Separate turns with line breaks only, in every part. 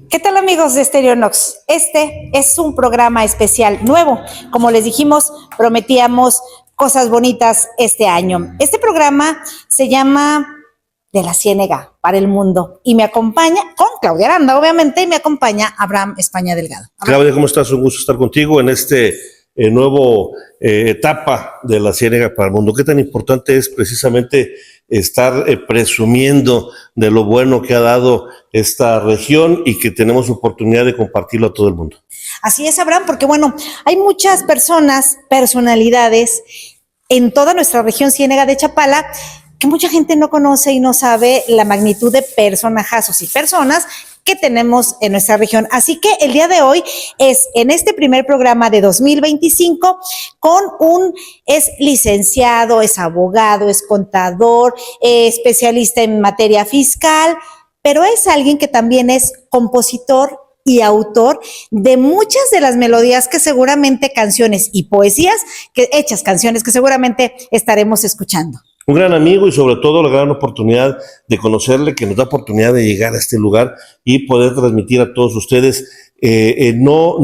¿Qué tal, amigos de Stereo Nox? Este es un programa especial nuevo. Como les dijimos, prometíamos cosas bonitas este año. Este programa se llama De la Ciénega para el Mundo y me acompaña, con Claudia Aranda, obviamente, y me acompaña Abraham España Delgado.
Claudia, ¿cómo estás? Un gusto estar contigo en este nuevo etapa de la Ciénega para el Mundo. ¿Qué tan importante es precisamente estar presumiendo de lo bueno que ha dado esta región y que tenemos oportunidad de compartirlo a todo el mundo?
Así es, Abraham, porque bueno, hay muchas personas, personalidades en toda nuestra región Ciénega de Chapala que mucha gente no conoce y no sabe la magnitud de personajazos y personas que tenemos en nuestra región. Así que el día de hoy es en este primer programa de 2025 es licenciado, es abogado, es contador, especialista en materia fiscal, pero es alguien que también es compositor y autor de muchas de las melodías que seguramente canciones y poesías, hechas canciones que seguramente estaremos escuchando.
Un gran amigo y sobre todo la gran oportunidad de conocerle, que nos da oportunidad de llegar a este lugar y poder transmitir a todos ustedes no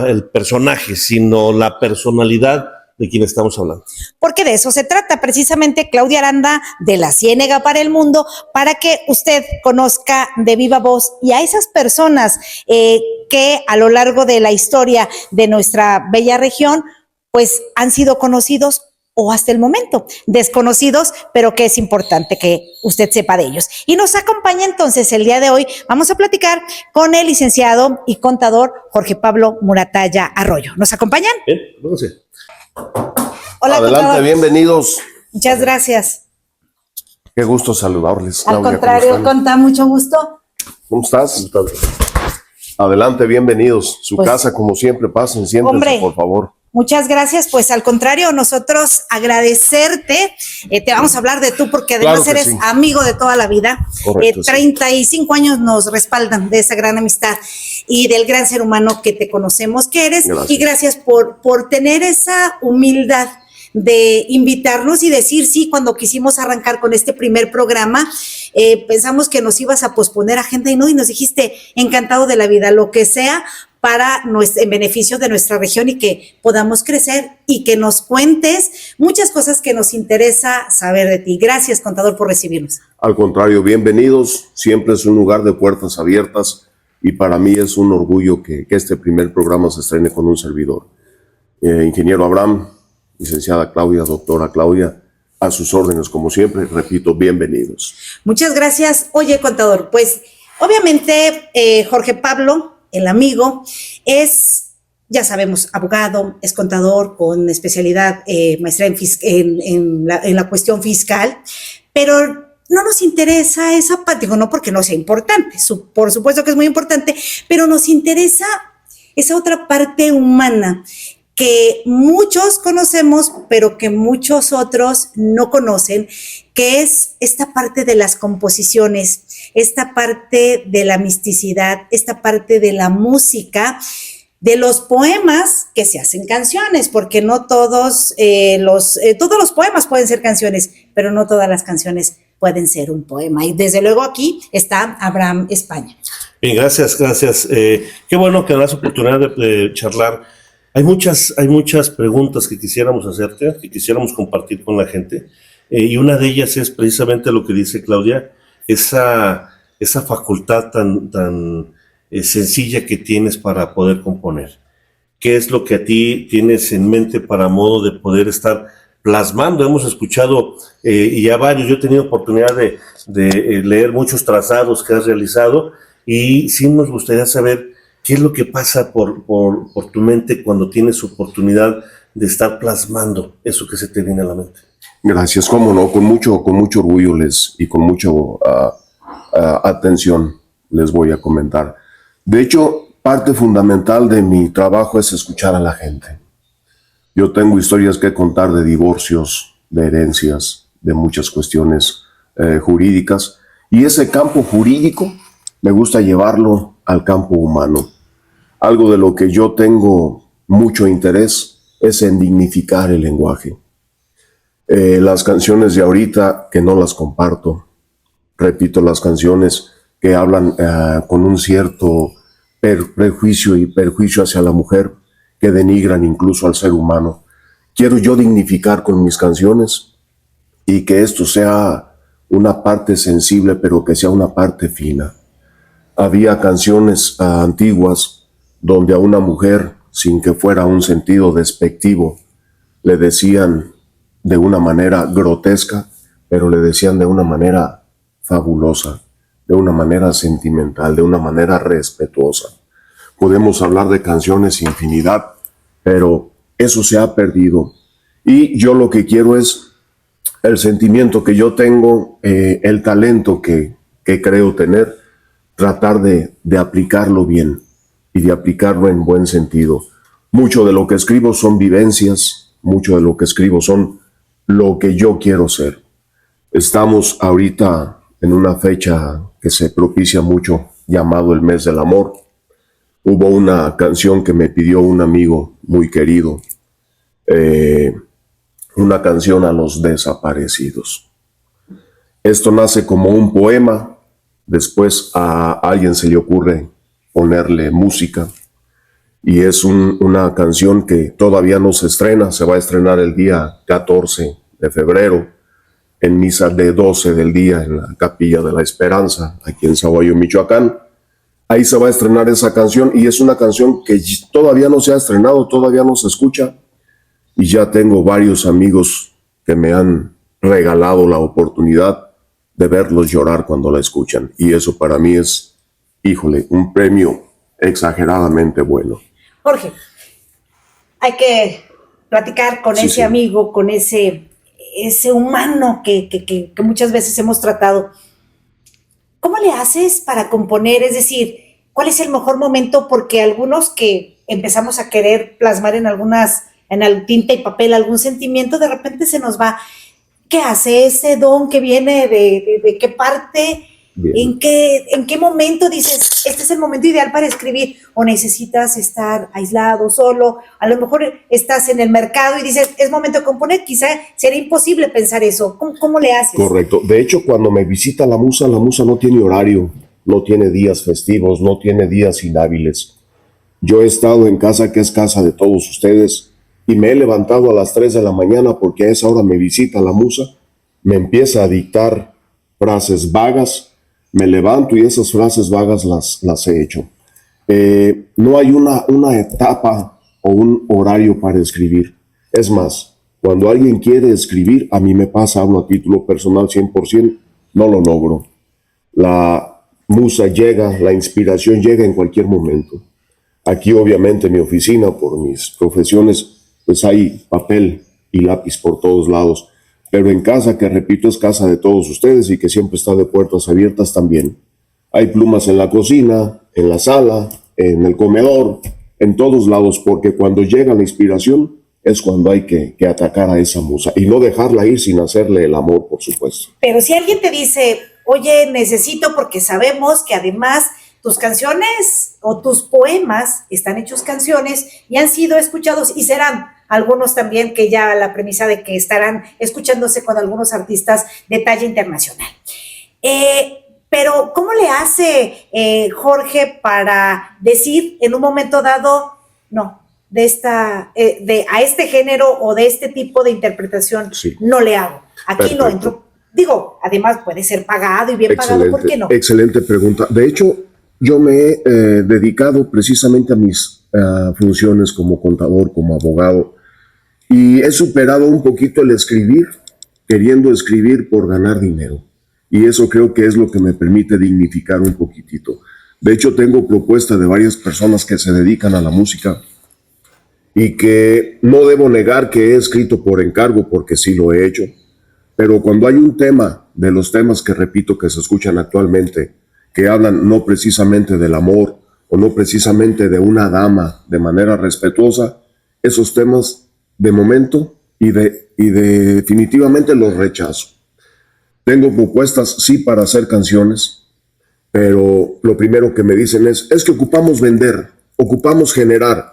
el personaje, sino la personalidad de quien estamos hablando.
Porque de eso se trata precisamente Claudia Aranda de la Ciénega para el Mundo, para que usted conozca de viva voz y a esas personas que a lo largo de la historia de nuestra bella región pues han sido conocidos o hasta el momento desconocidos, pero que es importante que usted sepa de ellos. Y nos acompaña entonces el día de hoy, vamos a platicar con el licenciado y contador Jorge Pablo Muratalla Arroyo. ¿Nos acompañan?
No sé.
Hola,
adelante,
contador.
Bienvenidos.
Muchas gracias.
Qué gusto saludarles.
Al
Claudia,
contrario, Conta, mucho gusto.
¿Cómo estás? Adelante, bienvenidos. Su casa, como siempre, pasen, siéntense, por favor.
Muchas gracias, pues al contrario, nosotros agradecerte, te vamos a hablar de tú porque además
Claro
eres
sí.
Amigo de toda la vida.
Correcto,
35 años nos respaldan de esa gran amistad y del gran ser humano que te conocemos que eres.
Gracias.
Y gracias por tener esa humildad de invitarnos y decir sí. Cuando quisimos arrancar con este primer programa, pensamos que nos ibas a posponer agenda y nos dijiste encantado de la vida, lo que sea en beneficio de nuestra región y que podamos crecer y que nos cuentes muchas cosas que nos interesa saber de ti. Gracias, contador, por recibirnos.
Al contrario, bienvenidos. Siempre es un lugar de puertas abiertas y para mí es un orgullo que este primer programa se estrene con un servidor. Ingeniero Abraham, licenciada Claudia, doctora Claudia, a sus órdenes como siempre. Repito, bienvenidos.
Muchas gracias. Oye, contador, pues obviamente Jorge Pablo, el amigo, es, ya sabemos, abogado, es contador con especialidad, maestría en la cuestión fiscal, pero no nos interesa esa parte, digo, no porque no sea importante, por supuesto que es muy importante, pero nos interesa esa otra parte humana que muchos conocemos, pero que muchos otros no conocen, que es esta parte de las composiciones, esta parte de la misticidad, esta parte de la música, de los poemas que se hacen canciones, porque no todos los poemas pueden ser canciones, pero no todas las canciones pueden ser un poema. Y desde luego aquí está Abraham España.
Bien, gracias. Qué bueno que das oportunidad de charlar. Hay muchas preguntas que quisiéramos hacerte, que quisiéramos compartir con la gente, y una de ellas es precisamente lo que dice Claudia, esa facultad tan sencilla que tienes para poder componer. ¿Qué es lo que a ti tienes en mente para modo de poder estar plasmando? Hemos escuchado y ya varios, yo he tenido oportunidad de leer muchos trazados que has realizado y sí nos gustaría saber ¿qué es lo que pasa por tu mente cuando tienes oportunidad de estar plasmando eso que se te viene a la mente?
Gracias, cómo no, con mucho orgullo y con mucha atención les voy a comentar. De hecho, parte fundamental de mi trabajo es escuchar a la gente. Yo tengo historias que contar de divorcios, de herencias, de muchas cuestiones jurídicas, y ese campo jurídico me gusta llevarlo al campo humano. Algo de lo que yo tengo mucho interés es en dignificar el lenguaje. Las canciones de ahorita, que no las comparto, repito, las canciones que hablan con un cierto prejuicio y perjuicio hacia la mujer, que denigran incluso al ser humano. Quiero yo dignificar con mis canciones y que esto sea una parte sensible, pero que sea una parte fina. Había canciones antiguas donde a una mujer, sin que fuera un sentido despectivo, le decían de una manera grotesca, pero le decían de una manera fabulosa, de una manera sentimental, de una manera respetuosa. Podemos hablar de canciones infinidad, pero eso se ha perdido. Y yo lo que quiero es el sentimiento que yo tengo, el talento que creo tener, tratar de aplicarlo bien y de aplicarlo en buen sentido. Mucho de lo que escribo son vivencias, mucho de lo que escribo son lo que yo quiero ser. Estamos ahorita en una fecha que se propicia mucho, llamado el Mes del Amor. Hubo una canción que me pidió un amigo muy querido, una canción a los desaparecidos. Esto nace como un poema, después a alguien se le ocurre ponerle música, y es una canción que todavía no se estrena, se va a estrenar el día 14 de febrero, en misa de 12 del día en la Capilla de la Esperanza, aquí en Sahuayo, Michoacán. Ahí se va a estrenar esa canción y es una canción que todavía no se ha estrenado, todavía no se escucha, y ya tengo varios amigos que me han regalado la oportunidad de verlos llorar cuando la escuchan, y eso para mí es, híjole, un premio exageradamente bueno.
Jorge, hay que platicar con ese amigo, con ese humano que muchas veces hemos tratado. ¿Cómo le haces para componer? Es decir, ¿cuál es el mejor momento? Porque algunos que empezamos a querer plasmar en tinta y papel algún sentimiento, de repente se nos va. ¿Qué hace ese don que viene de qué parte? ¿En qué momento dices, este es el momento ideal para escribir? ¿O necesitas estar aislado, solo? A lo mejor estás en el mercado y dices, es momento de componer. Quizá sería imposible pensar eso. ¿Cómo le haces?
Correcto. De hecho, cuando me visita la musa no tiene horario, no tiene días festivos, no tiene días inhábiles. Yo he estado en casa que es casa de todos ustedes y me he levantado a las 3 de la mañana porque a esa hora me visita la musa, me empieza a dictar frases vagas, me levanto y esas frases vagas las he hecho. No hay una etapa o un horario para escribir. Es más, cuando alguien quiere escribir, a mí me pasa, hablo a título personal 100%, no lo logro. La musa llega, la inspiración llega en cualquier momento. Aquí obviamente en mi oficina, por mis profesiones, pues hay papel y lápiz por todos lados. Pero en casa, que repito, es casa de todos ustedes y que siempre está de puertas abiertas también. Hay plumas en la cocina, en la sala, en el comedor, en todos lados, porque cuando llega la inspiración es cuando hay que atacar a esa musa y no dejarla ir sin hacerle el amor, por supuesto.
Pero si alguien te dice, oye, necesito, porque sabemos que además tus canciones o tus poemas están hechos canciones y han sido escuchados y serán algunos también, que ya la premisa de que estarán escuchándose con algunos artistas de talla internacional. Pero ¿cómo le hace Jorge para decir en un momento dado, no, a este género o de este tipo de interpretación no le hago? Aquí no entro. Digo, además puede ser pagado y bien pagado, ¿por qué no?
Excelente pregunta. De hecho, yo me he dedicado precisamente a mis funciones como contador, como abogado, y he superado un poquito el escribir, queriendo escribir por ganar dinero. Y eso creo que es lo que me permite dignificar un poquitito. De hecho, tengo propuesta de varias personas que se dedican a la música y que no debo negar que he escrito por encargo, porque sí lo he hecho. Pero cuando hay un tema, de los temas que repito que se escuchan actualmente, que hablan no precisamente del amor o no precisamente de una dama de manera respetuosa, esos temas de momento y definitivamente los rechazo. Tengo propuestas, sí, para hacer canciones, pero lo primero que me dicen es que ocupamos vender, ocupamos generar.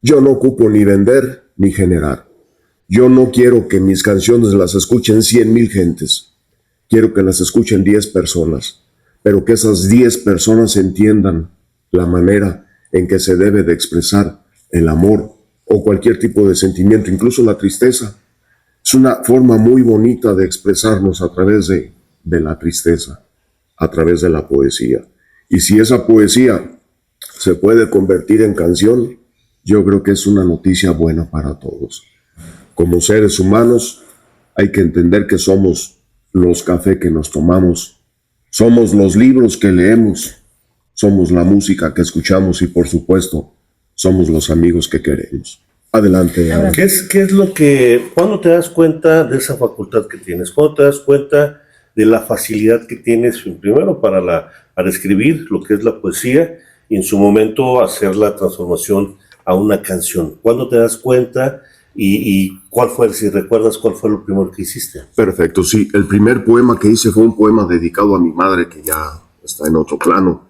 Yo no ocupo ni vender ni generar. Yo no quiero que mis canciones las escuchen 100,000 gentes. Quiero que las escuchen 10 personas. pero que esas 10 personas entiendan la manera en que se debe de expresar el amor o cualquier tipo de sentimiento, incluso la tristeza. Es una forma muy bonita de expresarnos a través de la tristeza, a través de la poesía. Y si esa poesía se puede convertir en canción, yo creo que es una noticia buena para todos. Como seres humanos, hay que entender que somos los cafés que nos tomamos, somos los libros que leemos, somos la música que escuchamos y, por supuesto, somos los amigos que queremos. Adelante. Aaron.
¿Qué es lo que, cuándo te das cuenta de esa facultad que tienes? ¿Cuándo te das cuenta de la facilidad que tienes, primero, para escribir lo que es la poesía y en su momento hacer la transformación a una canción? ¿Cuándo te das cuenta y cuál fue, si recuerdas, cuál fue lo primero que hiciste?
Perfecto, sí. El primer poema que hice fue un poema dedicado a mi madre, que ya está en otro plano.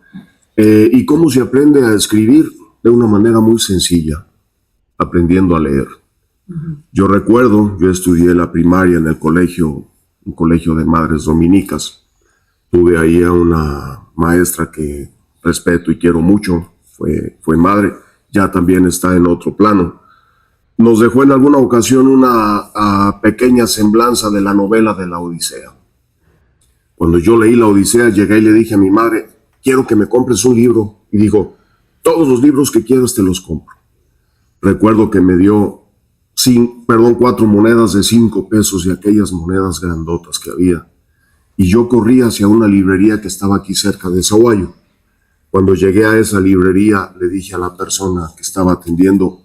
¿Y cómo se aprende a escribir? De una manera muy sencilla, aprendiendo a leer. Yo recuerdo, yo estudié la primaria en el colegio, un colegio de madres dominicas. Tuve ahí a una maestra que respeto y quiero mucho, fue madre, ya también está en otro plano. Nos dejó en alguna ocasión una pequeña semblanza de la novela de la Odisea. Cuando yo leí la Odisea, llegué y le dije a mi madre, quiero que me compres un libro. Y dijo, todos los libros que quieras te los compro. Recuerdo que me dio 4 monedas de 5 pesos y aquellas monedas grandotas que había. Y yo corrí hacia una librería que estaba aquí cerca de Sahuayo. Cuando llegué a esa librería, le dije a la persona que estaba atendiendo,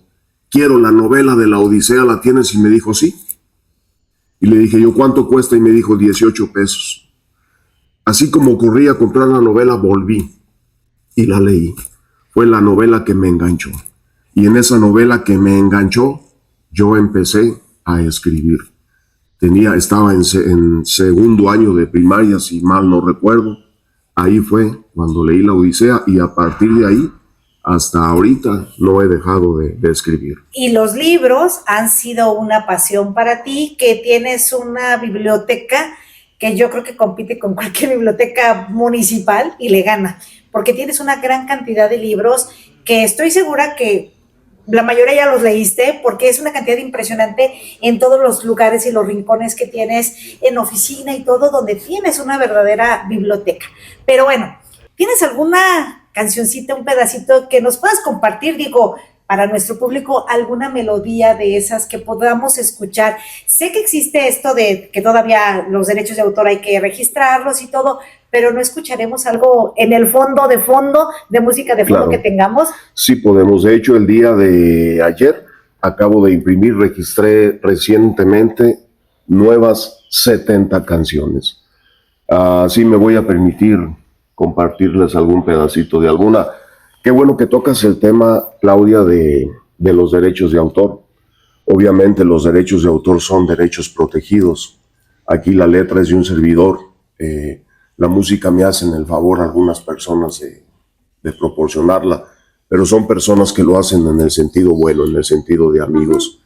quiero la novela de la Odisea, ¿la tienes? Y me dijo, sí. Y le dije yo, ¿cuánto cuesta? Y me dijo, 18 pesos. Así como corrí a comprar la novela, volví y la leí. Fue la novela que me enganchó. Y en esa novela que me enganchó, yo empecé a escribir. Estaba en segundo año de primaria, si mal no recuerdo. Ahí fue cuando leí la Odisea y a partir de ahí, hasta ahorita, no he dejado de escribir.
Y los libros han sido una pasión para ti, que tienes una biblioteca que yo creo que compite con cualquier biblioteca municipal y le gana, porque tienes una gran cantidad de libros que estoy segura que la mayoría ya los leíste, porque es una cantidad impresionante en todos los lugares y los rincones que tienes en oficina y todo, donde tienes una verdadera biblioteca. Pero bueno, ¿tienes alguna cancioncita, un pedacito que nos puedas compartir? Digo, para nuestro público, alguna melodía de esas que podamos escuchar. Sé que existe esto de que todavía los derechos de autor hay que registrarlos y todo, pero ¿no escucharemos algo en el fondo de música de fondo, claro, que tengamos?
Sí podemos. De hecho, el día de ayer acabo de imprimir, registré recientemente nuevas 70 canciones. Así me voy a permitir compartirles algún pedacito de alguna. Qué bueno que tocas el tema, Claudia, de los derechos de autor. Obviamente los derechos de autor son derechos protegidos. Aquí la letra es de un servidor. La música me hacen el favor algunas personas de proporcionarla, pero son personas que lo hacen en el sentido bueno, en el sentido de amigos.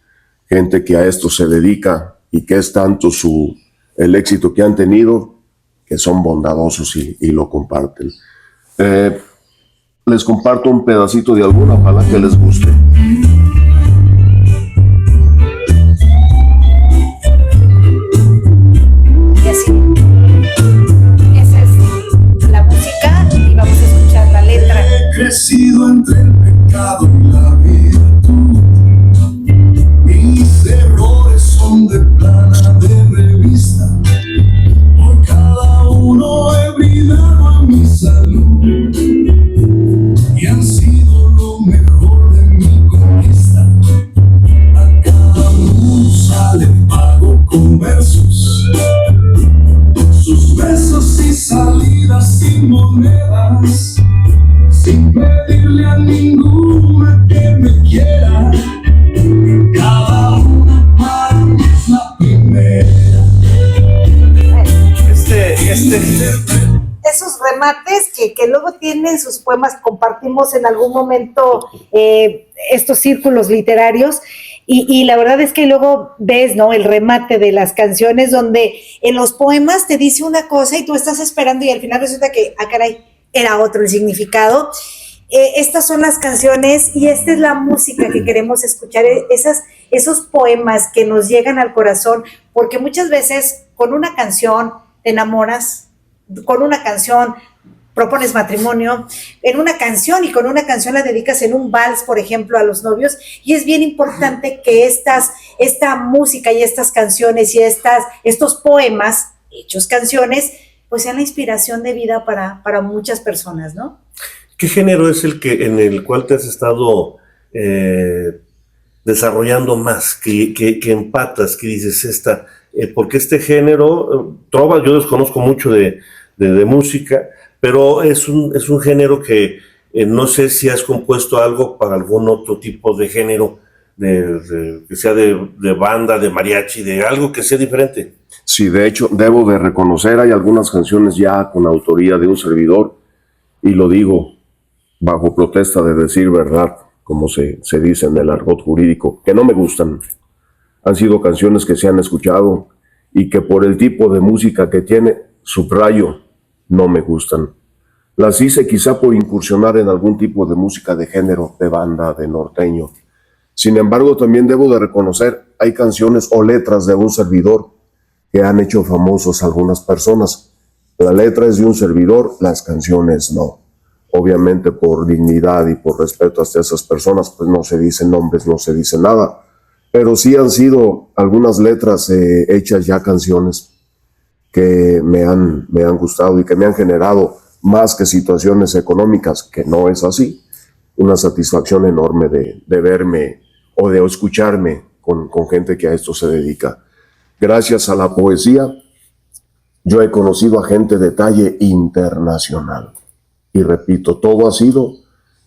Gente que a esto se dedica y que es tanto el éxito que han tenido, que son bondadosos y lo comparten. Les comparto un pedacito de alguna, ojalá que les guste.
Y así, esa es la música y vamos a escuchar la letra.
He crecido entre el pecado y la virtud. Mis errores son de plana de revista. Por cada uno he brindado a mi salud. Y han sido lo mejor de mi conquista. A cada musa le pago con versos. Sus besos y salidas sin monedas. Sin pedirle a ninguna que me quiera. Cada una para mí es la primera.
Esos remates que luego tienen sus poemas, compartimos en algún momento estos círculos literarios, Y la verdad es que luego ves, ¿no? El remate de las canciones donde en los poemas te dice una cosa y tú estás esperando y al final resulta que, caray, era otro el significado. Estas son las canciones y esta es la música que queremos escuchar, esos poemas que nos llegan al corazón, porque muchas veces con una canción te enamoras, con una canción propones matrimonio, en una canción y con una canción la dedicas en un vals, por ejemplo, a los novios, y es bien importante que esta música y estas canciones y estos poemas hechos canciones, pues sean la inspiración de vida para muchas personas, ¿no?
¿Qué género es en el cual te has estado desarrollando más, que empatas, que dices porque este género, trova, yo desconozco mucho de música, pero es un género que no sé si has compuesto algo para algún otro tipo de género, que sea de banda, de mariachi, de algo que sea diferente.
Sí, de hecho, debo de reconocer, hay algunas canciones ya con autoría de un servidor, y lo digo bajo protesta de decir verdad, como se dice en el argot jurídico, que no me gustan. Han sido canciones que se han escuchado y que por el tipo de música que tiene, subrayo, no me gustan. Las hice quizá por incursionar en algún tipo de música de género, de banda, de norteño. Sin embargo, también debo de reconocer, hay canciones o letras de un servidor que han hecho famosos a algunas personas. La letra es de un servidor, las canciones no. Obviamente por dignidad y por respeto hacia esas personas, pues no se dicen nombres, no se dice nada. Pero sí han sido algunas letras hechas ya canciones que me han gustado y que me han generado, más que situaciones económicas, que no es así, una satisfacción enorme de verme o de escucharme con gente que a esto se dedica. Gracias a la poesía, yo he conocido a gente de talle internacional. Y repito, todo ha sido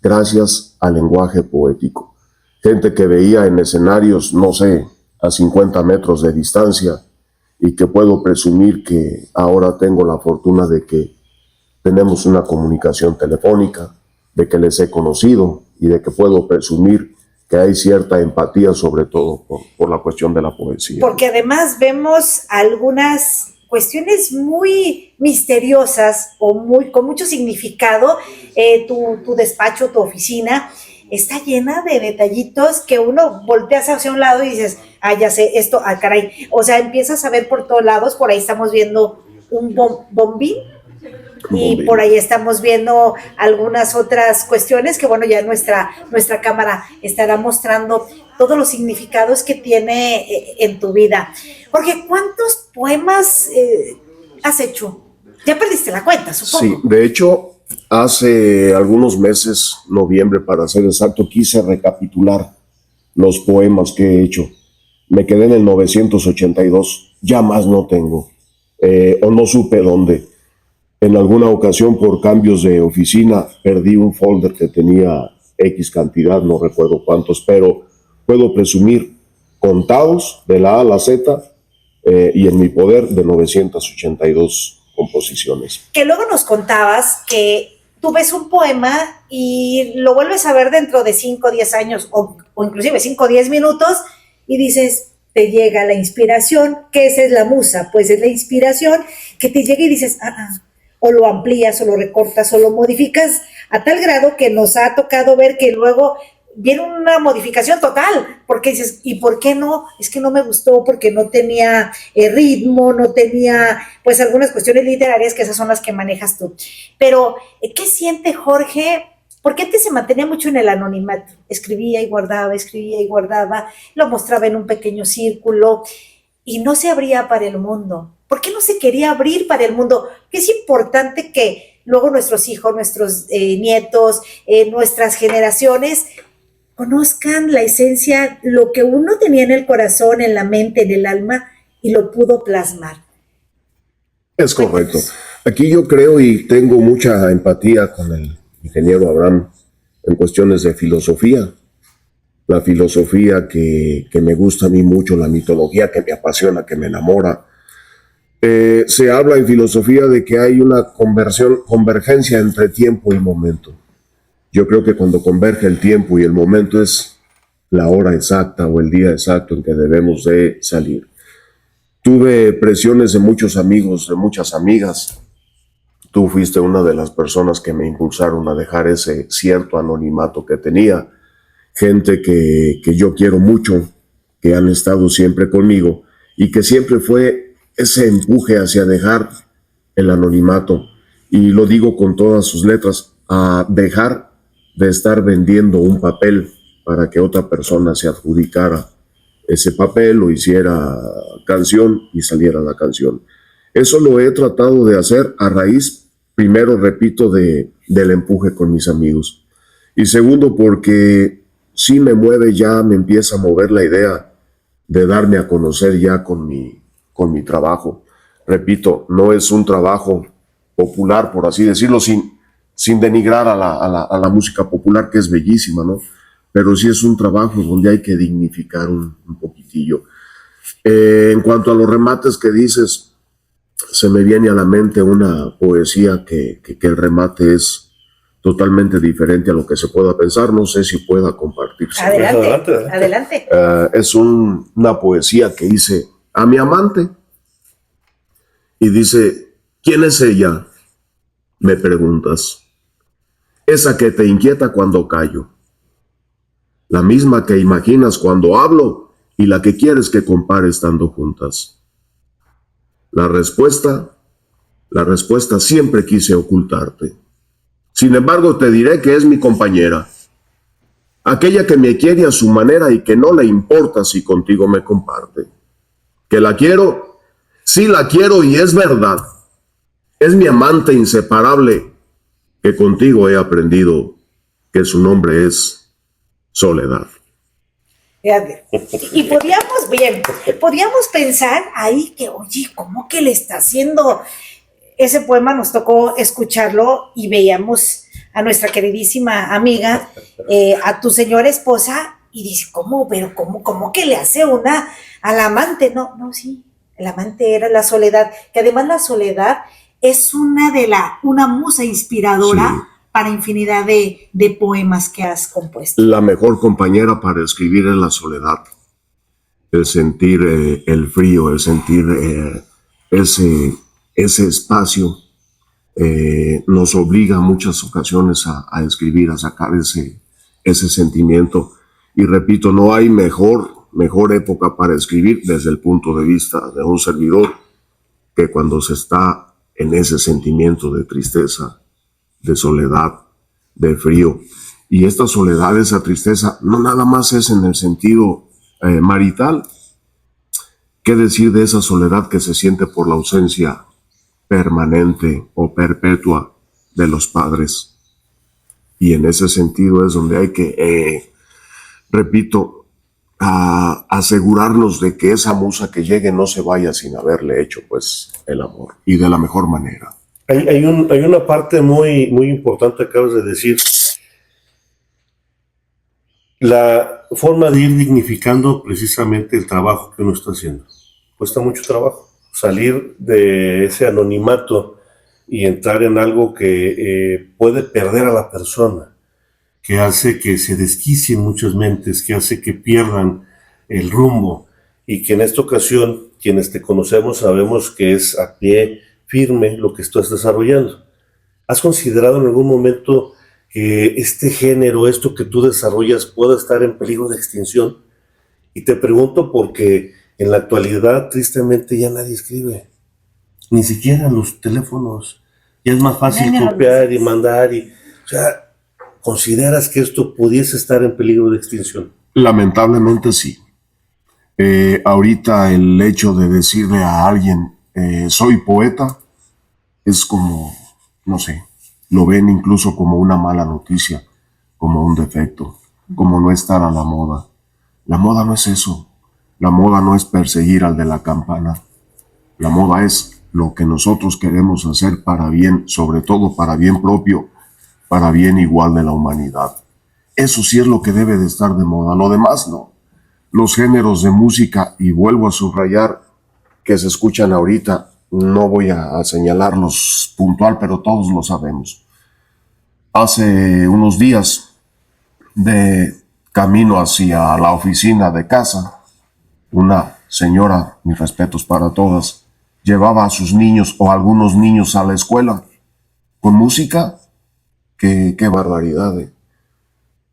gracias al lenguaje poético. Gente que veía en escenarios, no sé, a 50 metros de distancia, y que puedo presumir que ahora tengo la fortuna de que tenemos una comunicación telefónica, de que les he conocido y de que puedo presumir que hay cierta empatía, sobre todo por la cuestión de la poesía.
Porque además vemos algunas cuestiones muy misteriosas o con mucho significado. Tu despacho, tu oficina, está llena de detallitos que uno volteas hacia un lado y dices, ya sé, esto, caray. O sea, empiezas a ver por todos lados, por ahí estamos viendo un bombín, y por ahí estamos viendo algunas otras cuestiones que, bueno, ya nuestra cámara estará mostrando todos los significados que tiene en tu vida. Jorge, ¿cuántos poemas has hecho? Ya perdiste la cuenta, supongo.
Sí, de hecho, hace algunos meses, noviembre para ser exacto, quise recapitular los poemas que he hecho. Me quedé en el 982, ya más no tengo, o no supe dónde. En alguna ocasión, por cambios de oficina, perdí un folder que tenía X cantidad, no recuerdo cuántos, pero puedo presumir contados de la A a la Z y en mi poder de 982 composiciones.
Que luego nos contabas que tú ves un poema y lo vuelves a ver dentro de 5 o 10 años o inclusive 5 o 10 minutos y dices, te llega la inspiración, que esa es la musa, pues es la inspiración que te llega y dices, o lo amplías o lo recortas o lo modificas a tal grado que nos ha tocado ver que luego viene una modificación total, porque dices, ¿y por qué no? Es que no me gustó porque no tenía ritmo, no tenía pues algunas cuestiones literarias que esas son las que manejas tú. Pero, ¿qué siente Jorge? Porque antes se mantenía mucho en el anonimato, escribía y guardaba, lo mostraba en un pequeño círculo y no se abría para el mundo. ¿Por qué no se quería abrir para el mundo? Que es importante que luego nuestros hijos, nuestros nietos, nuestras generaciones conozcan la esencia, lo que uno tenía en el corazón, en la mente, en el alma, y lo pudo plasmar.
Es correcto. Aquí yo creo y tengo mucha empatía con el ingeniero Abraham en cuestiones de filosofía. La filosofía que me gusta a mí mucho, la mitología que me apasiona, que me enamora. Se habla en filosofía de que hay una convergencia entre tiempo y momento. Yo creo que cuando converge el tiempo y el momento es la hora exacta o el día exacto en que debemos de salir. Tuve presiones de muchos amigos, de muchas amigas. Tú fuiste una de las personas que me impulsaron a dejar ese cierto anonimato que tenía. Gente que yo quiero mucho, que han estado siempre conmigo y que siempre fue ese empuje hacia dejar el anonimato. Y lo digo con todas sus letras, a dejar de estar vendiendo un papel para que otra persona se adjudicara ese papel o hiciera canción y saliera la canción. Eso lo he tratado de hacer a raíz, primero, repito, del empuje con mis amigos. Y segundo, porque sí me mueve ya, me empieza a mover la idea de darme a conocer ya con mi trabajo. Repito, no es un trabajo popular, por así decirlo, sin denigrar a la música popular, que es bellísima, ¿no? Pero sí es un trabajo donde hay que dignificar un poquitillo. En cuanto a los remates que dices, se me viene a la mente una poesía que el remate es totalmente diferente a lo que se pueda pensar. No sé si pueda compartirse.
Adelante, adelante.
Es una poesía que hice a mi amante y dice: ¿quién es ella?, me preguntas. Esa que te inquieta cuando callo, la misma que imaginas cuando hablo y la que quieres que compare estando juntas. La respuesta siempre quise ocultarte. Sin embargo, te diré que es mi compañera, aquella que me quiere a su manera y que no le importa si contigo me comparte. ¿Que la quiero? Sí, la quiero, y es verdad. Es mi amante inseparable, que contigo he aprendido que su nombre es Soledad.
Y podríamos pensar ahí que, oye, ¿cómo que le está haciendo? Ese poema nos tocó escucharlo y veíamos a nuestra queridísima amiga, a tu señora esposa, y dice, ¿cómo? Pero ¿cómo que le hace una al amante? No, sí, el amante era la Soledad, que además la Soledad es una musa inspiradora. Sí. Para infinidad de poemas que has compuesto.
La mejor compañera para escribir es la soledad. El sentir el frío, el sentir ese espacio nos obliga en muchas ocasiones a escribir, a sacar ese sentimiento. Y repito, no hay mejor época para escribir desde el punto de vista de un servidor que cuando se está en ese sentimiento de tristeza, de soledad, de frío. Y esta soledad, esa tristeza, no nada más es en el sentido marital. ¿Qué decir de esa soledad que se siente por la ausencia permanente o perpetua de los padres? Y en ese sentido es donde hay que, repito, asegurarnos de que esa musa que llegue no se vaya sin haberle hecho pues el amor, y de la mejor manera.
Hay una parte muy, muy importante que acabas de decir. La forma de ir dignificando precisamente el trabajo que uno está haciendo. Cuesta mucho trabajo salir de ese anonimato y entrar en algo que puede perder a la persona, que hace que se desquicien muchas mentes, que hace que pierdan el rumbo, y que en esta ocasión, quienes te conocemos sabemos que es a pie firme lo que estás desarrollando. ¿Has considerado en algún momento que este género, esto que tú desarrollas, pueda estar en peligro de extinción? Y te pregunto porque en la actualidad, tristemente, ya nadie escribe, ni siquiera los teléfonos. Ya es más fácil copiar y mandar. O sea, ¿consideras que esto pudiese estar en peligro de extinción?
Lamentablemente sí. Ahorita el hecho de decirle a alguien soy poeta es como, no sé, lo ven incluso como una mala noticia, como un defecto, como no estar a la moda. La moda no es eso. La moda no es perseguir al de la campana. La moda es lo que nosotros queremos hacer para bien, sobre todo para bien propio, para bien igual de la humanidad. Eso sí es lo que debe de estar de moda, lo demás no. Los géneros de música, y vuelvo a subrayar, que se escuchan ahorita, no voy a señalarlos puntual, pero todos lo sabemos. Hace unos días camino hacia la oficina de casa, una señora, mis respetos para todas, llevaba a sus niños o algunos niños a la escuela con música. Qué barbaridad.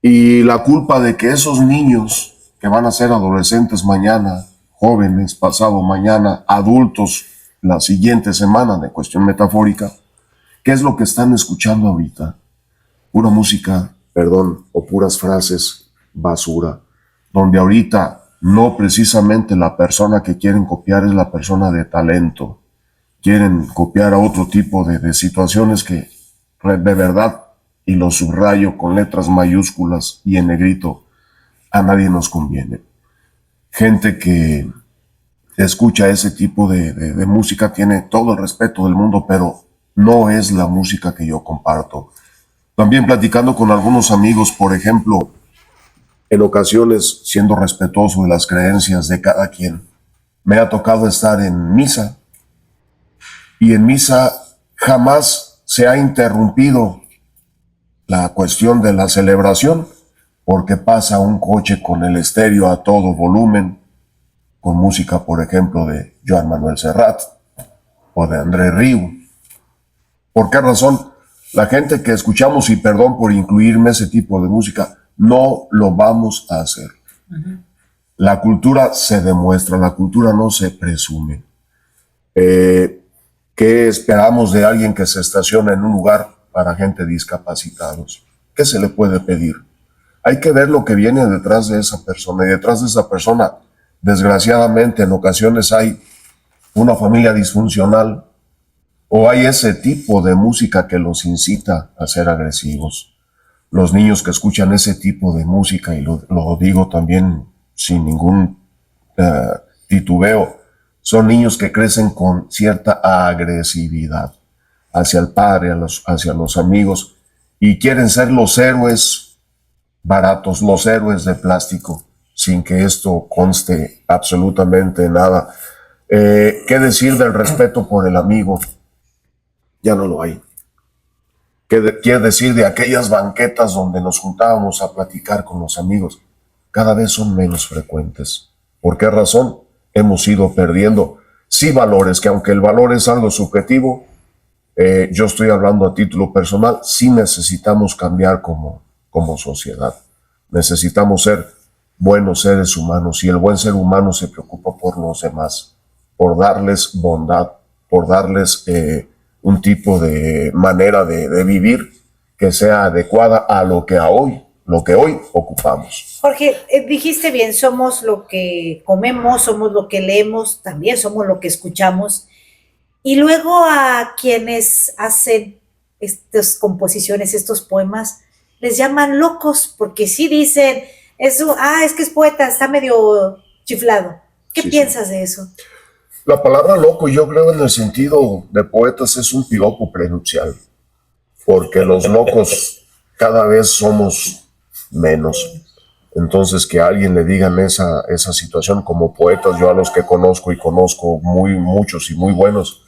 Y la culpa de que esos niños que van a ser adolescentes mañana, jóvenes pasado mañana, adultos la siguiente semana, de cuestión metafórica, ¿qué es lo que están escuchando ahorita? Pura música, perdón, o puras frases basura, donde ahorita no precisamente la persona que quieren copiar es la persona de talento, quieren copiar a otro tipo de situaciones que de verdad, y lo subrayo con letras mayúsculas y en negrito, a nadie nos conviene. Gente que escucha ese tipo de música tiene todo el respeto del mundo, pero no es la música que yo comparto. También platicando con algunos amigos, por ejemplo, en ocasiones siendo respetuoso de las creencias de cada quien, me ha tocado estar en misa, y en misa jamás se ha interrumpido la cuestión de la celebración, porque pasa un coche con el estéreo a todo volumen, con música, por ejemplo, de Joan Manuel Serrat o de André Rieu. ¿Por qué razón? La gente que escuchamos, y perdón por incluirme ese tipo de música, no lo vamos a hacer. La cultura se demuestra, la cultura no se presume. ¿Qué esperamos de alguien que se estaciona en un lugar para gente discapacitados? ¿Qué se le puede pedir? Hay que ver lo que viene detrás de esa persona, y detrás de esa persona, desgraciadamente, en ocasiones hay una familia disfuncional, o hay ese tipo de música que los incita a ser agresivos. Los niños que escuchan ese tipo de música, y lo digo también sin ningún titubeo, son niños que crecen con cierta agresividad hacia el padre, hacia los amigos, y quieren ser los héroes baratos, los héroes de plástico, sin que esto conste absolutamente nada. ¿Qué decir del respeto por el amigo? Ya no lo hay. ¿Qué decir de aquellas banquetas donde nos juntábamos a platicar con los amigos? Cada vez son menos frecuentes. ¿Por qué razón? Hemos ido perdiendo, sí, valores, que aunque el valor es algo subjetivo, yo estoy hablando a título personal, sí necesitamos cambiar como sociedad. Necesitamos ser buenos seres humanos, y el buen ser humano se preocupa por los demás, por darles bondad, por darles un tipo de manera de vivir que sea adecuada a lo que hoy ocupamos.
Jorge, dijiste bien, somos lo que comemos, somos lo que leemos, también somos lo que escuchamos. Y luego a quienes hacen estas composiciones, estos poemas, les llaman locos, porque sí dicen, es que es poeta, está medio chiflado. ¿Qué piensas de eso?
La palabra loco, yo creo, en el sentido de poetas, es un piropo prenupcial, porque los locos cada vez somos menos. Entonces, que a alguien le digan esa situación como poetas, yo a los que conozco, y conozco muchos y muy buenos,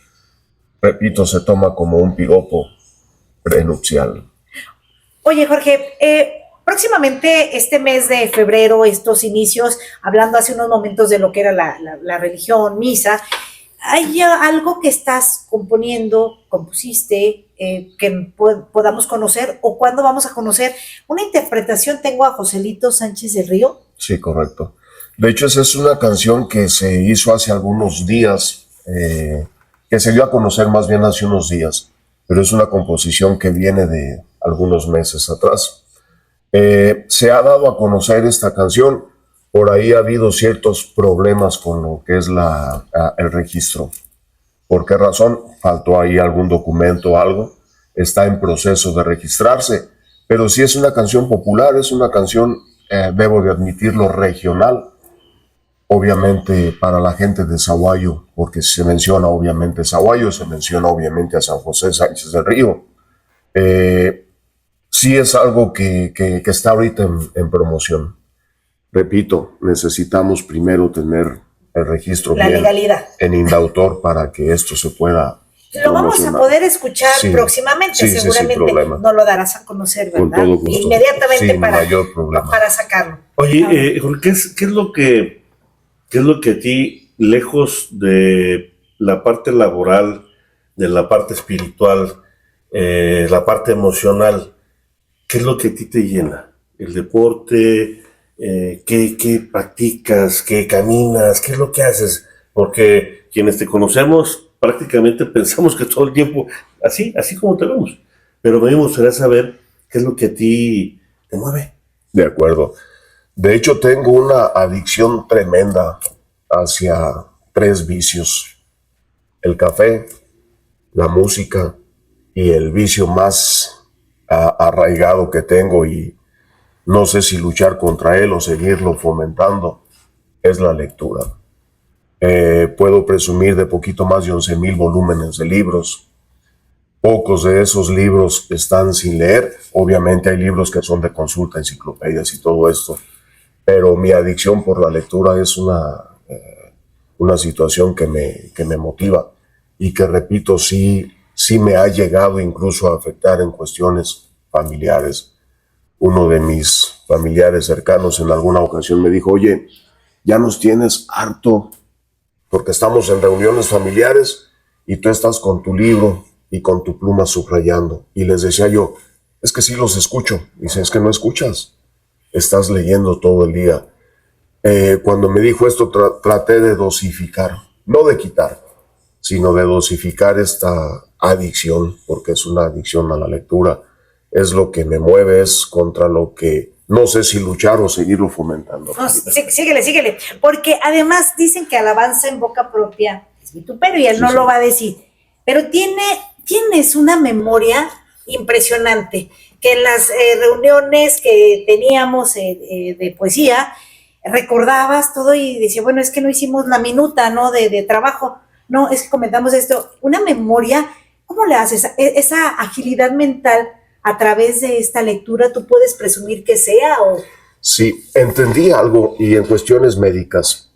repito, se toma como un piropo prenupcial.
Oye, Jorge, próximamente este mes de febrero, estos inicios, hablando hace unos momentos de lo que era la religión, misa, ¿hay algo que estás compusiste, que podamos conocer, o cuándo vamos a conocer una interpretación? Tengo a Joselito Sánchez del Río.
Sí, correcto. De hecho, esa es una canción que se hizo hace algunos días, que se dio a conocer más bien hace unos días, pero es una composición que viene de algunos meses atrás. Se ha dado a conocer esta canción, por ahí ha habido ciertos problemas con lo que es el registro. ¿Por qué razón? Faltó ahí algún documento o algo, está en proceso de registrarse, pero sí es una canción popular, es una canción, debo de admitirlo, regional, obviamente para la gente de Sahuayo, porque se menciona obviamente Sahuayo, se menciona obviamente a San José Sánchez del Río. Sí es algo que está ahorita en promoción. Repito, necesitamos primero tener el registro
la
bien
legalidad
en Indautor para que esto se pueda
Lo vamos a
promocionar.
poder escuchar
Sí.
próximamente,
Sí, sí, sin
seguramente
problema.
nos lo darás a conocer,
Con
¿verdad?
todo gusto.
Inmediatamente
Sin mayor problema.
para sacarlo.
Oye, Jorge, qué es lo que a ti, lejos de la parte laboral, de la parte espiritual, la parte emocional, qué es lo que a ti te llena? ¿El deporte? ¿Qué practicas? ¿Qué caminas? ¿Qué es lo que haces? Porque quienes te conocemos prácticamente pensamos que todo el tiempo, así como te vemos. Pero me gustaría saber qué es lo que a ti te mueve.
De acuerdo. De hecho, tengo una adicción tremenda hacia 3 vicios: el café, la música y el vicio más arraigado que tengo, y no sé si luchar contra él o seguirlo fomentando, es la lectura. Puedo presumir de poquito más de 11,000 volúmenes de libros. Pocos de esos libros están sin leer. Obviamente hay libros que son de consulta, enciclopedias y todo esto, pero mi adicción por la lectura es una situación que me motiva y que, repito, sí me ha llegado incluso a afectar en cuestiones familiares. Uno de mis familiares cercanos en alguna ocasión me dijo: oye, ya nos tienes harto, porque estamos en reuniones familiares y tú estás con tu libro y con tu pluma subrayando. Y les decía yo: es que sí los escucho. Dice: es que no escuchas, estás leyendo todo el día. Cuando me dijo esto, traté de dosificar, no de quitar, sino de dosificar esta adicción, porque es una adicción a la lectura. Es lo que me mueve, es contra lo que no sé si luchar o seguirlo fomentando.
No, síguele, porque además dicen que alabanza en boca propia es vituperio y él
Sí,
no
sí.
lo va a decir, pero tienes una memoria impresionante, que en las reuniones que teníamos de poesía, recordabas todo y decía, bueno, es que no hicimos la minuta, ¿no? De trabajo, no, es que comentamos esto, una memoria, ¿cómo le haces? Esa agilidad mental a través de esta lectura, ¿tú puedes presumir que sea o...?
Sí, entendí algo, y en cuestiones médicas,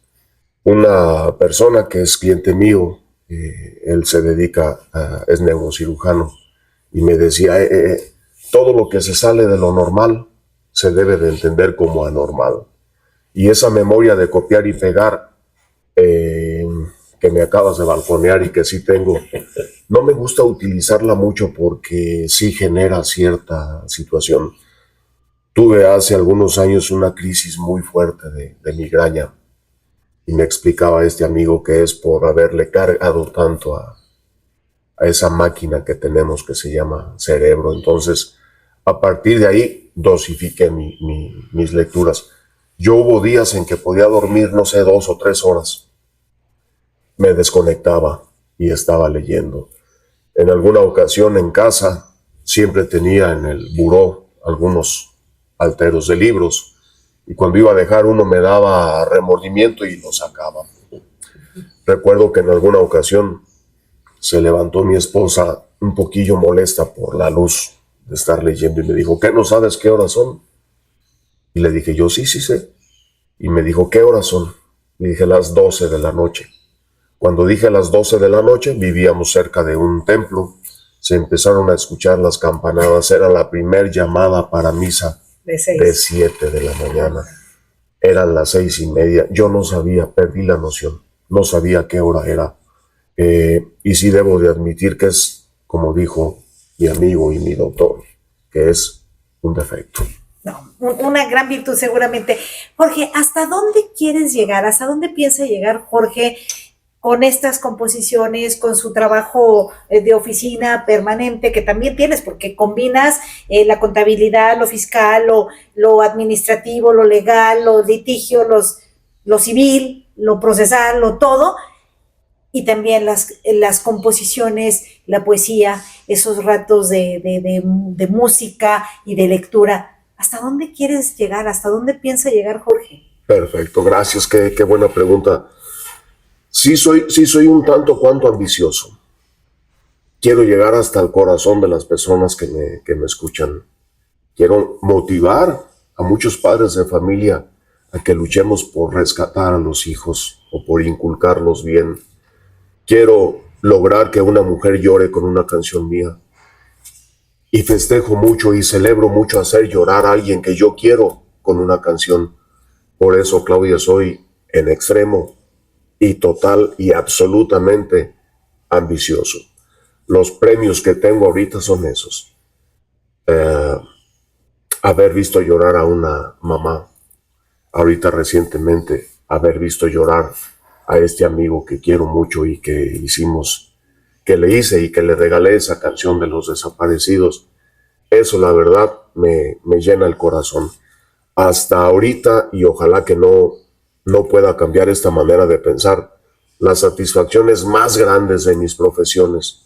una persona que es cliente mío, él se dedica es neurocirujano, y me decía: todo lo que se sale de lo normal se debe de entender como anormal. Y esa memoria de copiar y pegar, que me acabas de balconear y que sí tengo, no me gusta utilizarla mucho porque sí genera cierta situación. Tuve hace algunos años una crisis muy fuerte de migraña, y me explicaba este amigo que es por haberle cargado tanto a esa máquina que tenemos que se llama cerebro. Entonces, a partir de ahí, dosifiqué mis lecturas. Yo hubo días en que podía dormir, no sé, 2 o 3 horas. Me desconectaba y estaba leyendo. En alguna ocasión en casa, siempre tenía en el buró algunos alteros de libros, y cuando iba a dejar uno me daba remordimiento y lo sacaba. Recuerdo que en alguna ocasión se levantó mi esposa un poquillo molesta por la luz de estar leyendo y me dijo: ¿qué, no sabes qué horas son? Y le dije yo: sí sé. Y me dijo: ¿qué horas son? Le dije: las 12 de la noche. Cuando dije las 12 de la noche, vivíamos cerca de un templo. Se empezaron a escuchar las campanadas. Era la primer llamada para misa
De 6.
de 7 de la mañana. Eran las 6:30. Yo no sabía, perdí la noción. No sabía qué hora era. Y sí debo de admitir que es, como dijo mi amigo y mi doctor, que es un defecto.
No, una gran virtud seguramente. Jorge, ¿hasta dónde quieres llegar? ¿Hasta dónde piensa llegar Jorge con estas composiciones, con su trabajo de oficina permanente que también tienes, porque combinas la contabilidad, lo fiscal, lo administrativo, lo legal, lo litigio, lo civil, lo procesal, lo todo, y también las composiciones, la poesía, esos ratos de música y de lectura? ¿Hasta dónde quieres llegar? ¿Hasta dónde piensa llegar Jorge?
Perfecto, gracias, qué buena pregunta. Sí soy un tanto cuanto ambicioso. Quiero llegar hasta el corazón de las personas que me escuchan. Quiero motivar a muchos padres de familia a que luchemos por rescatar a los hijos o por inculcarlos bien. Quiero lograr que una mujer llore con una canción mía. Y festejo mucho y celebro mucho hacer llorar a alguien que yo quiero con una canción. Por eso, Claudia, soy en extremo y total y absolutamente ambicioso. Los premios que tengo ahorita son esos. Haber visto llorar a una mamá. Ahorita recientemente, haber visto llorar a este amigo que quiero mucho y que le hice y que le regalé esa canción de los desaparecidos. Eso, la verdad, me llena el corazón. Hasta ahorita, y ojalá que no pueda cambiar esta manera de pensar, las satisfacciones más grandes de mis profesiones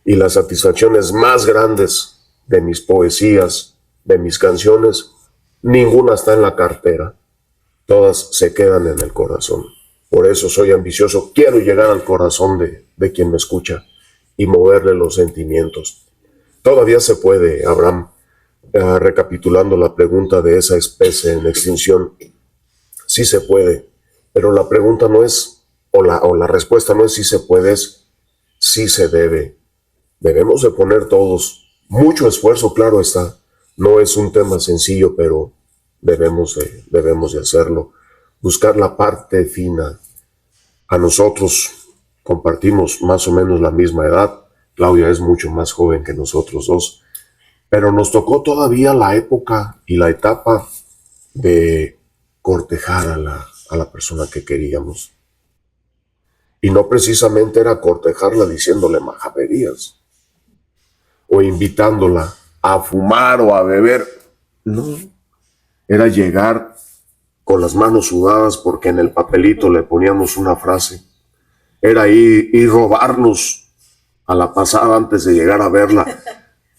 y las satisfacciones más grandes de mis poesías, de mis canciones, ninguna está en la cartera. Todas se quedan en el corazón. Por eso soy ambicioso. Quiero llegar al corazón de quien me escucha y moverle los sentimientos. Todavía se puede, Abraham, recapitulando la pregunta de esa especie en extinción. Sí se puede, pero la pregunta no es, o la respuesta no es si se puede, es si se debe. Debemos de poner todos mucho esfuerzo, claro está. No es un tema sencillo, pero debemos de hacerlo. Buscar la parte fina. A nosotros compartimos más o menos la misma edad. Claudia es mucho más joven que nosotros dos. Pero nos tocó todavía la época y la etapa de cortejar a la persona que queríamos. Y no precisamente era cortejarla diciéndole majaderías o invitándola a fumar o a beber. No, era llegar con las manos sudadas porque en el papelito le poníamos una frase. Era ir robarnos a la pasada antes de llegar a verla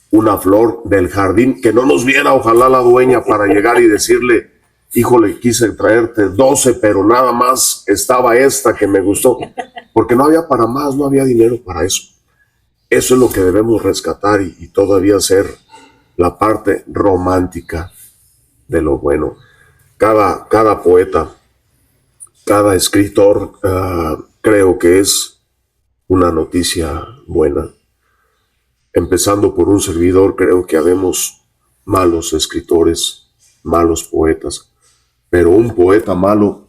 una flor del jardín, que no nos viera ojalá la dueña para llegar y decirle, híjole, quise traerte 12, pero nada más estaba esta que me gustó, porque no había para más, no había dinero para eso. Eso es lo que debemos rescatar y todavía ser la parte romántica de lo bueno. Cada poeta, cada escritor, creo que es una noticia buena. Empezando por un servidor, creo que habemos malos escritores, malos poetas, pero un poeta malo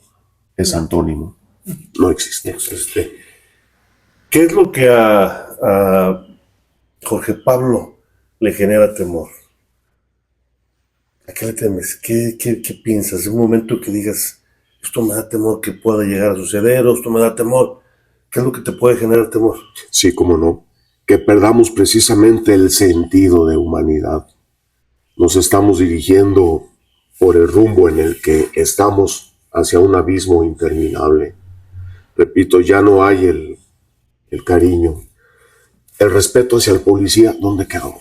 es antónimo. No existe.
¿Qué es lo que a Jorge Pablo le genera temor? ¿A qué le temes? ¿Qué piensas? En un momento que digas, esto me da temor que pueda llegar a suceder, o esto me da temor. ¿Qué es lo que te puede generar temor?
Sí, cómo no. Que perdamos precisamente el sentido de humanidad. Nos estamos dirigiendo por el rumbo en el que estamos hacia un abismo interminable. Repito, ya no hay el cariño. El respeto hacia el policía, ¿dónde quedó?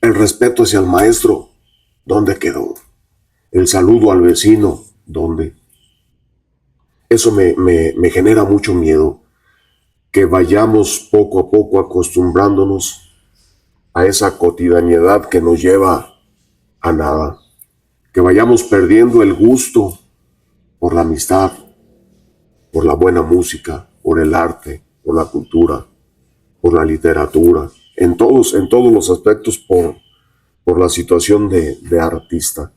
El respeto hacia el maestro, ¿dónde quedó? El saludo al vecino, ¿dónde? Eso me genera mucho miedo, que vayamos poco a poco acostumbrándonos a esa cotidianidad que nos lleva a nada, que vayamos perdiendo el gusto por la amistad, por la buena música, por el arte, por la cultura, por la literatura, en todos los aspectos, por la situación de artista.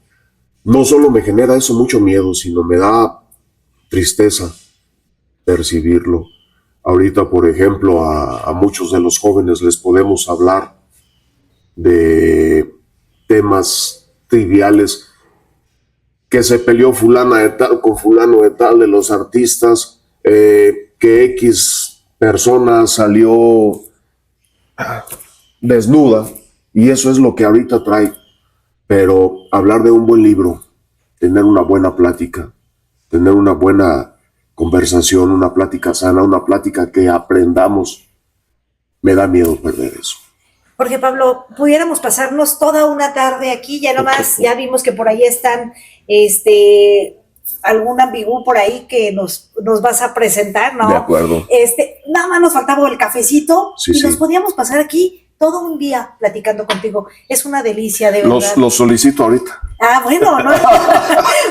No solo me genera eso mucho miedo, sino me da tristeza percibirlo. Ahorita, por ejemplo, a muchos de los jóvenes les podemos hablar de temas triviales, que se peleó fulana de tal con fulano de tal de los artistas, que X persona salió desnuda, y eso es lo que ahorita trae. Pero hablar de un buen libro, tener una buena plática, tener una buena conversación, una plática sana, una plática que aprendamos, me da miedo perder eso.
Jorge Pablo, pudiéramos pasarnos toda una tarde aquí, ya nomás, ya vimos que por ahí están, algún ambigú por ahí que nos vas a presentar, ¿no?
De acuerdo.
Nada más nos faltaba el cafecito,
Sí,
y
sí.
nos podíamos pasar aquí todo un día platicando contigo. Es una delicia, de verdad.
Los solicito ahorita.
Ah, bueno, ¿no?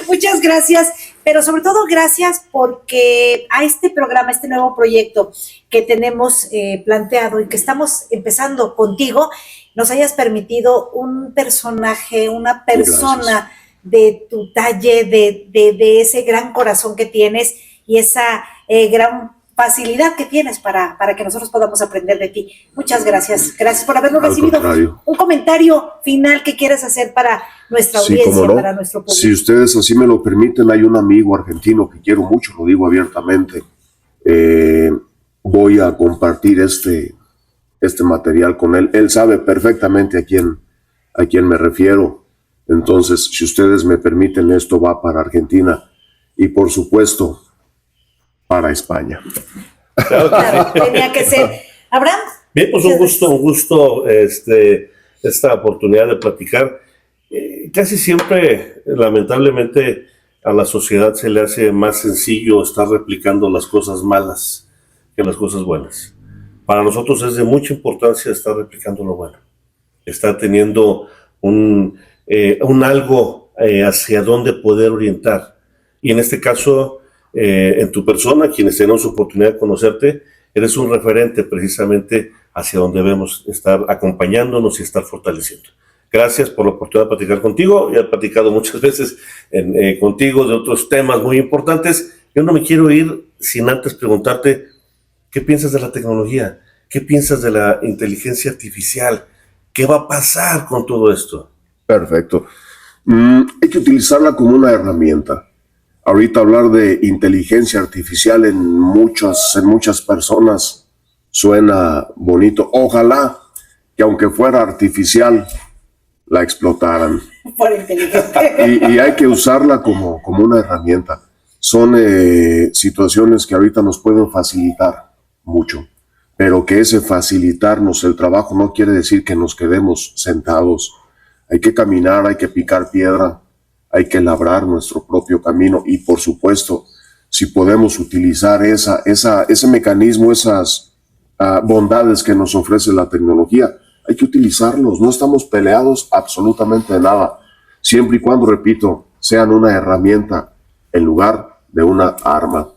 Muchas gracias, pero sobre todo gracias porque a este programa, este nuevo proyecto que tenemos planteado y que estamos empezando contigo, nos hayas permitido un personaje, una persona de tu talle, de ese gran corazón que tienes y esa gran facilidad que tienes para que nosotros podamos aprender de ti. Muchas gracias. Gracias por habernos recibido.
Contrario.
Un comentario final que quieras hacer para nuestra audiencia,
cómo no.
para nuestro público.
Si ustedes así me lo permiten, hay un amigo argentino que quiero mucho, lo digo abiertamente. Voy a compartir este material con él. Él sabe perfectamente a quién me refiero. Entonces, si ustedes me permiten, esto va para Argentina y, por supuesto, para España.
Claro, tenía que ser. Abraham.
Bien, pues un gusto esta oportunidad de platicar. Casi siempre, lamentablemente, a la sociedad se le hace más sencillo estar replicando las cosas malas que las cosas buenas. Para nosotros es de mucha importancia estar replicando lo bueno, estar teniendo un algo hacia dónde poder orientar. Y en este caso, en tu persona, quienes tenemos oportunidad de conocerte, eres un referente precisamente hacia donde debemos estar acompañándonos y estar fortaleciendo. Gracias por la oportunidad de platicar contigo. Ya he platicado muchas veces contigo de otros temas muy importantes. Yo no me quiero ir sin antes preguntarte, ¿qué piensas de la tecnología? ¿Qué piensas de la inteligencia artificial? ¿Qué va a pasar con todo esto?
Perfecto. Hay que utilizarla como una herramienta. Ahorita hablar de inteligencia artificial en muchas personas suena bonito. Ojalá que aunque fuera artificial, la explotaran.
Por inteligente.
Y hay que usarla como una herramienta. Son situaciones que ahorita nos pueden facilitar mucho, pero que ese facilitarnos el trabajo no quiere decir que nos quedemos sentados. Hay que caminar, hay que picar piedra, hay que labrar nuestro propio camino y, por supuesto, si podemos utilizar ese mecanismo, esas bondades que nos ofrece la tecnología, hay que utilizarlos. No estamos peleados absolutamente de nada, siempre y cuando, repito, sean una herramienta en lugar de una arma.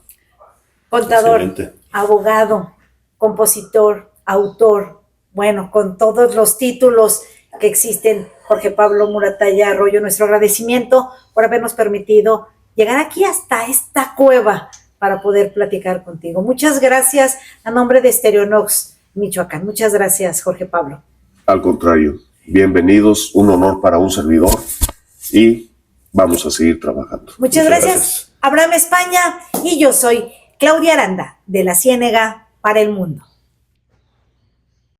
Contador,
Excelente.
abogado, compositor, autor, bueno, con todos los títulos que existen, Jorge Pablo Muratalla Arroyo, nuestro agradecimiento por habernos permitido llegar aquí hasta esta cueva para poder platicar contigo. Muchas gracias a nombre de Stereonox Michoacán. Muchas gracias, Jorge Pablo.
Al contrario, bienvenidos, un honor para un servidor y vamos a seguir trabajando.
Muchas gracias, Abraham España, y yo soy Claudia Aranda, de La Ciénega para el Mundo.